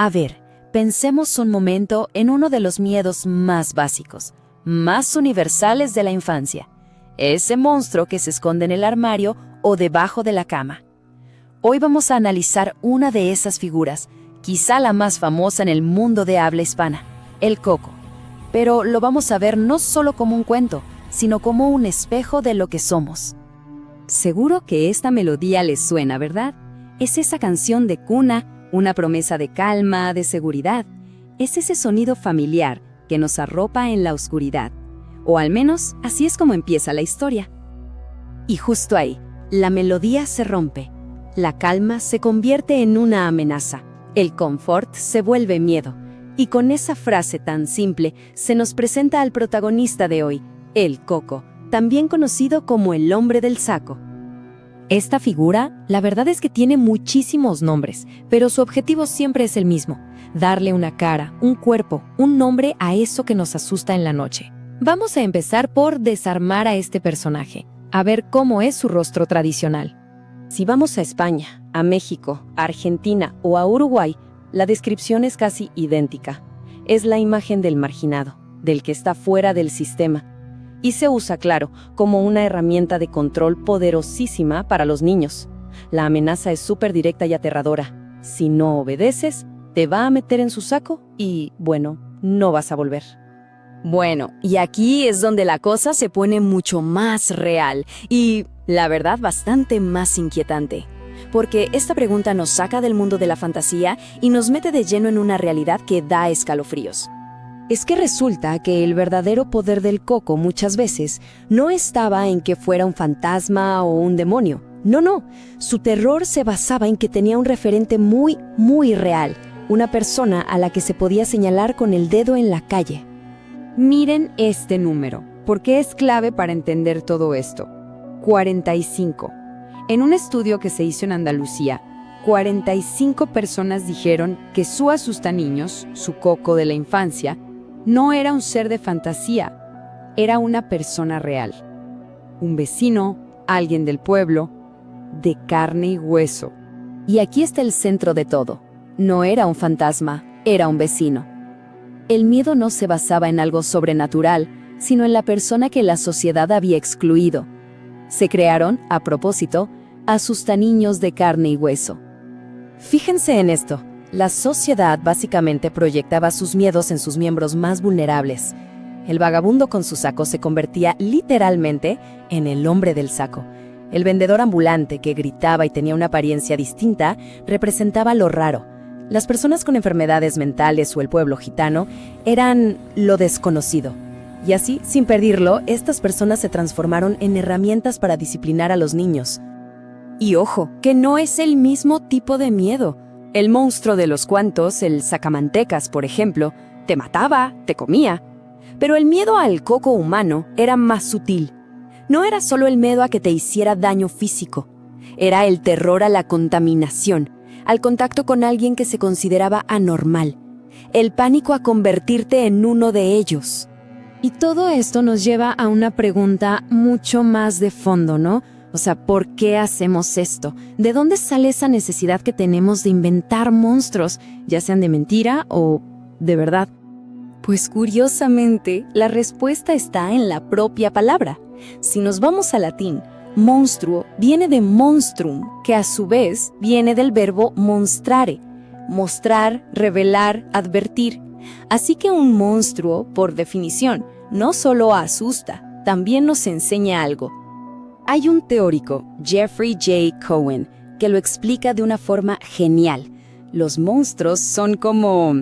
A ver, pensemos un momento en uno de los miedos más básicos, más universales de la infancia. Ese monstruo que se esconde en el armario o debajo de la cama. Hoy vamos a analizar una de esas figuras, quizá la más famosa en el mundo de habla hispana, el coco. Pero lo vamos a ver no solo como un cuento, sino como un espejo de lo que somos. Seguro que esta melodía les suena, ¿verdad? Es esa canción de cuna, una promesa de calma, de seguridad. Es ese sonido familiar que nos arropa en la oscuridad. O al menos, así es como empieza la historia. Y justo ahí, la melodía se rompe. La calma se convierte en una amenaza. El confort se vuelve miedo. Y con esa frase tan simple, se nos presenta al protagonista de hoy, el Coco, también conocido como el hombre del saco. Esta figura, la verdad es que tiene muchísimos nombres, pero su objetivo siempre es el mismo: darle una cara, un cuerpo, un nombre a eso que nos asusta en la noche. Vamos a empezar por desarmar a este personaje, a ver cómo es su rostro tradicional. Si vamos a España, a México, a Argentina o a Uruguay, la descripción es casi idéntica. Es la imagen del marginado, del que está fuera del sistema. Y se usa, claro, como una herramienta de control poderosísima para los niños. La amenaza es súper directa y aterradora. Si no obedeces, te va a meter en su saco y, bueno, no vas a volver. Bueno, y aquí es donde la cosa se pone mucho más real y, la verdad, bastante más inquietante. Porque esta pregunta nos saca del mundo de la fantasía y nos mete de lleno en una realidad que da escalofríos. Es que resulta que el verdadero poder del Coco muchas veces no estaba en que fuera un fantasma o un demonio. No, su terror se basaba en que tenía un referente muy, muy real, una persona a la que se podía señalar con el dedo en la calle. Miren este número, porque es clave para entender todo esto. 45. En un estudio que se hizo en Andalucía, 45 personas dijeron que su asustaniños, su Coco de la infancia, no era un ser de fantasía, era una persona real. Un vecino, alguien del pueblo, de carne y hueso. Y aquí está el centro de todo. No era un fantasma, era un vecino. El miedo no se basaba en algo sobrenatural, sino en la persona que la sociedad había excluido. Se crearon, a propósito, asustaniños de carne y hueso. Fíjense en esto. La sociedad básicamente proyectaba sus miedos en sus miembros más vulnerables. El vagabundo con su saco se convertía literalmente en el hombre del saco. El vendedor ambulante que gritaba y tenía una apariencia distinta representaba lo raro. Las personas con enfermedades mentales o el pueblo gitano eran lo desconocido. Y así, sin pedirlo, estas personas se transformaron en herramientas para disciplinar a los niños. Y ojo, que no es el mismo tipo de miedo. El monstruo de los cuantos, el sacamantecas, por ejemplo, te mataba, te comía. Pero el miedo al Coco humano era más sutil. No era solo el miedo a que te hiciera daño físico. Era el terror a la contaminación, al contacto con alguien que se consideraba anormal. El pánico a convertirte en uno de ellos. Y todo esto nos lleva a una pregunta mucho más de fondo, ¿no? O sea, ¿por qué hacemos esto? ¿De dónde sale esa necesidad que tenemos de inventar monstruos, ya sean de mentira o de verdad? Pues curiosamente, la respuesta está en la propia palabra. Si nos vamos al latín, monstruo viene de monstrum, que a su vez viene del verbo monstrare, mostrar, revelar, advertir. Así que un monstruo, por definición, no solo asusta, también nos enseña algo. Hay un teórico, Jeffrey J. Cohen, que lo explica de una forma genial. Los monstruos son como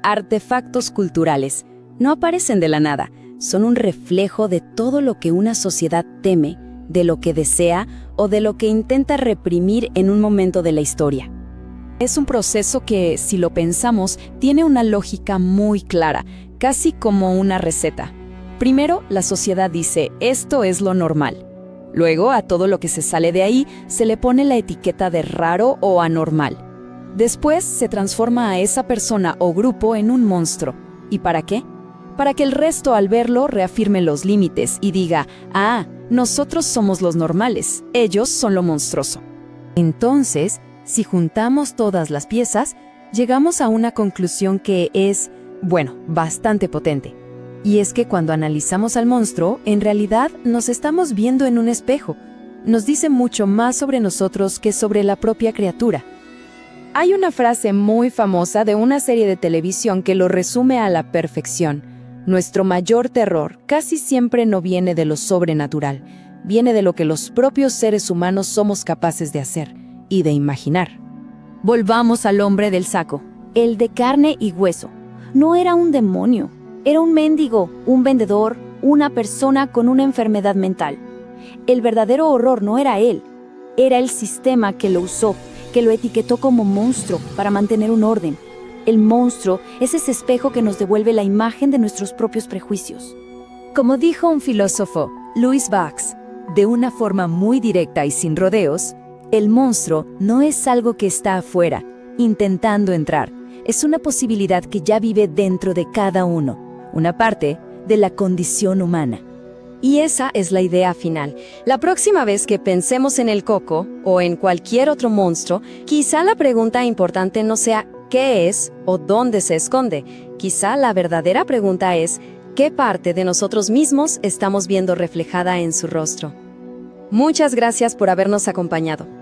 artefactos culturales. No aparecen de la nada, son un reflejo de todo lo que una sociedad teme, de lo que desea o de lo que intenta reprimir en un momento de la historia. Es un proceso que, si lo pensamos, tiene una lógica muy clara, casi como una receta. Primero, la sociedad dice, esto es lo normal. Luego, a todo lo que se sale de ahí, se le pone la etiqueta de raro o anormal. Después, se transforma a esa persona o grupo en un monstruo. ¿Y para qué? Para que el resto, al verlo, reafirme los límites y diga, nosotros somos los normales, ellos son lo monstruoso. Entonces, si juntamos todas las piezas, llegamos a una conclusión que es, bueno, bastante potente. Y es que cuando analizamos al monstruo, en realidad nos estamos viendo en un espejo. Nos dice mucho más sobre nosotros que sobre la propia criatura. Hay una frase muy famosa de una serie de televisión que lo resume a la perfección. Nuestro mayor terror casi siempre no viene de lo sobrenatural, viene de lo que los propios seres humanos somos capaces de hacer y de imaginar. Volvamos al hombre del saco. El de carne y hueso. No era un demonio, era un mendigo, un vendedor, una persona con una enfermedad mental. El verdadero horror no era él, era el sistema que lo usó, que lo etiquetó como monstruo para mantener un orden. El monstruo es ese espejo que nos devuelve la imagen de nuestros propios prejuicios. Como dijo un filósofo, Louis Bax, de una forma muy directa y sin rodeos, el monstruo no es algo que está afuera, intentando entrar. Es una posibilidad que ya vive dentro de cada uno, una parte de la condición humana. Y esa es la idea final. La próxima vez que pensemos en el coco o en cualquier otro monstruo, quizá la pregunta importante no sea ¿qué es o dónde se esconde? Quizá la verdadera pregunta es ¿qué parte de nosotros mismos estamos viendo reflejada en su rostro? Muchas gracias por habernos acompañado.